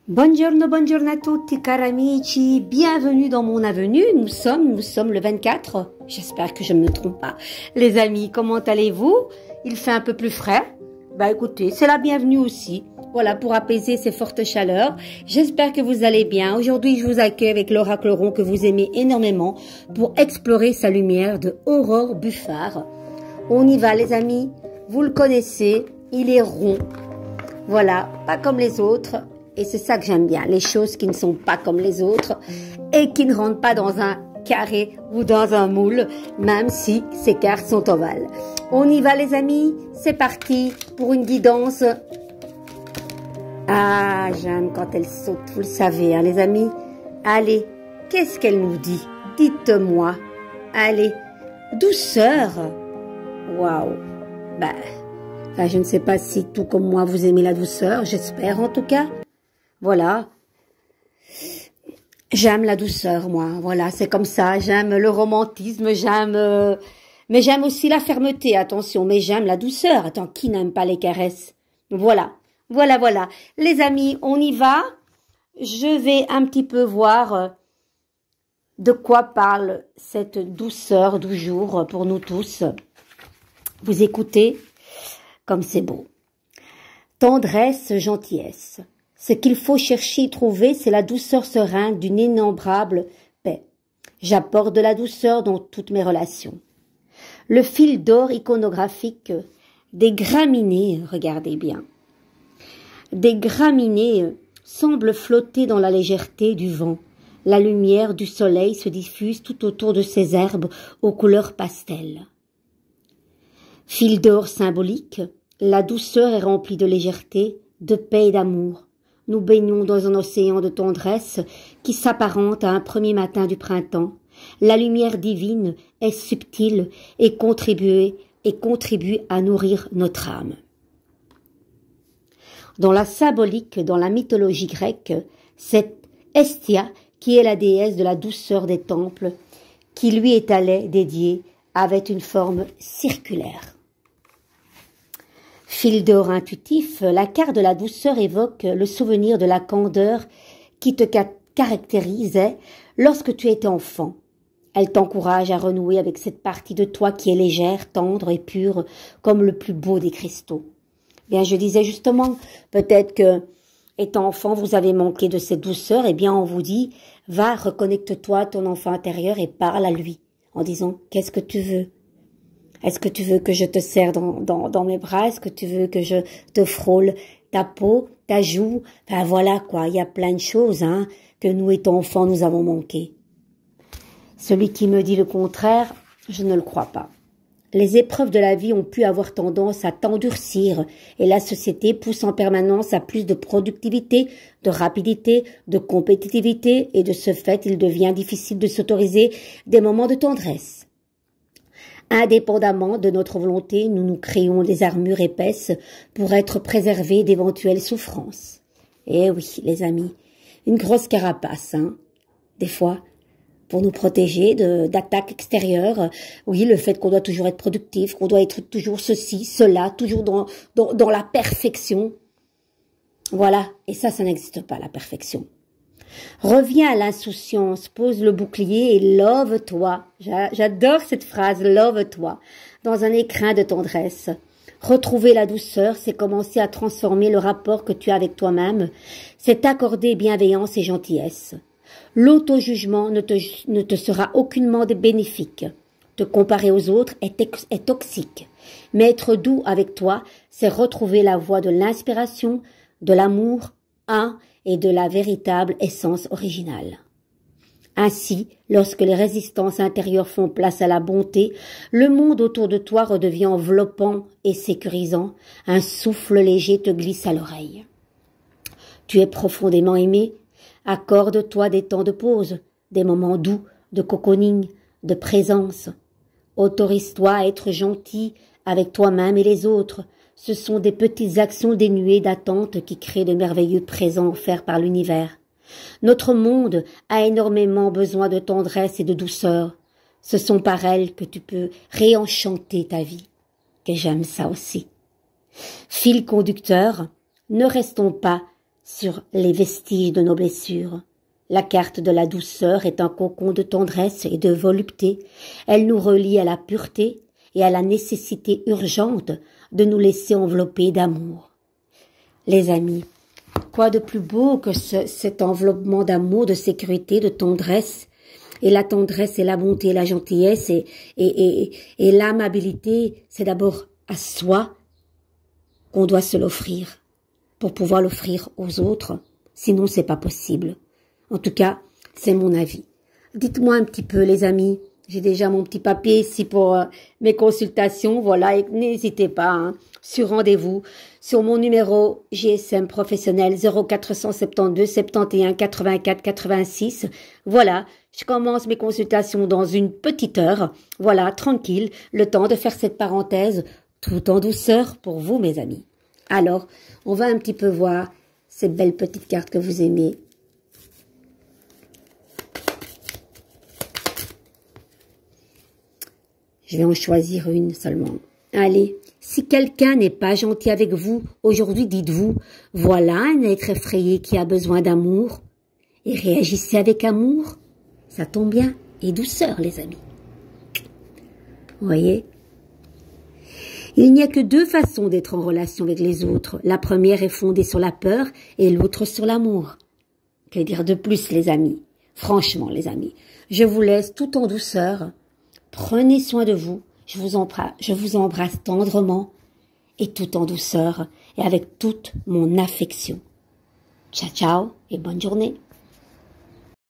Buongiorno, buongiorno a tutti cari amici, bienvenue dans mon avenue, nous sommes le 24, j'espère que je ne me trompe pas. Les amis, comment allez-vous? Il fait un peu plus frais? Bah écoutez, c'est la bienvenue aussi, voilà pour apaiser ces fortes chaleurs. J'espère que vous allez bien. Aujourd'hui je vous accueille avec l'oracle rond que vous aimez énormément pour explorer sa lumière de Aurore Buffard. On y va les amis, vous le connaissez, il est rond, voilà, pas comme les autres. Et c'est ça que j'aime bien, les choses qui ne sont pas comme les autres et qui ne rentrent pas dans un carré ou dans un moule, même si ces cartes sont ovales. On y va les amis, c'est parti pour une guidance. Ah, j'aime quand elle saute, vous le savez hein, les amis. Allez, qu'est-ce qu'elle nous dit? Dites-moi. Allez, douceur. Waouh. Enfin, je ne sais pas si tout comme moi vous aimez la douceur, j'espère en tout cas. Voilà, j'aime la douceur, moi, voilà, c'est comme ça, j'aime le romantisme, mais j'aime aussi la fermeté, attention, mais j'aime la douceur, attends, qui n'aime pas les caresses? Voilà, voilà, les amis, on y va, je vais un petit peu voir de quoi parle cette douceur du jour pour nous tous, vous écoutez, comme c'est beau, tendresse, gentillesse. Ce qu'il faut chercher et trouver, c'est la douceur sereine d'une innombrable paix. J'apporte de la douceur dans toutes mes relations. Le fil d'or iconographique des graminées, regardez bien. Des graminées semblent flotter dans la légèreté du vent. La lumière du soleil se diffuse tout autour de ces herbes aux couleurs pastel. Fil d'or symbolique, la douceur est remplie de légèreté, de paix et d'amour. Nous baignons dans un océan de tendresse qui s'apparente à un premier matin du printemps. La lumière divine est subtile et contribue à nourrir notre âme. Dans la symbolique, dans la mythologie grecque, c'est Hestia qui est la déesse de la douceur des temples, qui lui étalait dédiée, avait une forme circulaire. Fil d'or intuitif, la carte de la douceur évoque le souvenir de la candeur qui te caractérisait lorsque tu étais enfant. Elle t'encourage à renouer avec cette partie de toi qui est légère, tendre et pure comme le plus beau des cristaux. Bien, je disais justement, peut-être que, étant enfant, vous avez manqué de cette douceur, eh bien, on vous dit, va, reconnecte-toi à ton enfant intérieur et parle à lui, en disant, qu'est-ce que tu veux? Est-ce que tu veux que je te serre dans mes bras? Est-ce que tu veux que je te frôle ta peau, ta joue? Enfin voilà quoi, il y a plein de choses hein, que nous étant enfants nous avons manqué. Celui qui me dit le contraire, je ne le crois pas. Les épreuves de la vie ont pu avoir tendance à t'endurcir et la société pousse en permanence à plus de productivité, de rapidité, de compétitivité et de ce fait il devient difficile de s'autoriser des moments de tendresse. Indépendamment de notre volonté, nous nous créons des armures épaisses pour être préservés d'éventuelles souffrances. Eh oui, les amis, une grosse carapace, hein, des fois, pour nous protéger d'attaques extérieures. Oui, le fait qu'on doit toujours être productif, qu'on doit être toujours ceci, cela, toujours dans la perfection. Voilà, et ça n'existe pas, la perfection. Reviens à l'insouciance, pose le bouclier et love-toi. J'adore cette phrase, love-toi, dans un écrin de tendresse. Retrouver la douceur, c'est commencer à transformer le rapport que tu as avec toi-même, c'est t'accorder bienveillance et gentillesse. L'auto-jugement ne te sera aucunement bénéfique. Te comparer aux autres est toxique. Mais être doux avec toi, c'est retrouver la voie de l'inspiration, de l'amour, et de la véritable essence originale. Ainsi, lorsque les résistances intérieures font place à la bonté, le monde autour de toi redevient enveloppant et sécurisant, un souffle léger te glisse à l'oreille. Tu es profondément aimé, accorde-toi des temps de pause, des moments doux, de cocooning, de présence. Autorise-toi à être gentil avec toi-même et les autres. Ce sont des petites actions dénuées d'attente qui créent de merveilleux présents offerts par l'univers. Notre monde a énormément besoin de tendresse et de douceur. Ce sont par elles que tu peux réenchanter ta vie. Que j'aime ça aussi. Fil conducteur, ne restons pas sur les vestiges de nos blessures. La carte de la douceur est un cocon de tendresse et de volupté. Elle nous relie à la pureté et à la nécessité urgente de nous laisser envelopper d'amour. Les amis, quoi de plus beau que cet enveloppement d'amour, de sécurité, de tendresse. Et la tendresse et la bonté, la gentillesse et l'amabilité, c'est d'abord à soi qu'on doit se l'offrir pour pouvoir l'offrir aux autres. Sinon, c'est pas possible. En tout cas, c'est mon avis. Dites-moi un petit peu, les amis. J'ai déjà mon petit papier ici pour mes consultations. Voilà, et n'hésitez pas, hein, sur rendez-vous, sur mon numéro GSM professionnel 0472 71 84 86. Voilà, je commence mes consultations dans une petite heure. Voilà, tranquille, le temps de faire cette parenthèse tout en douceur pour vous, mes amis. Alors, on va un petit peu voir ces belles petites cartes que vous aimez. Je vais en choisir une seulement. Allez, si quelqu'un n'est pas gentil avec vous, aujourd'hui dites-vous, voilà un être effrayé qui a besoin d'amour. Et réagissez avec amour. Ça tombe bien. Et douceur, les amis. Vous voyez? Il n'y a que deux façons d'être en relation avec les autres. La première est fondée sur la peur et l'autre sur l'amour. Que dire de plus, les amis? Franchement, les amis, je vous laisse tout en douceur. Prenez soin de vous, je vous embrasse tendrement et tout en douceur et avec toute mon affection. Ciao, ciao et bonne journée.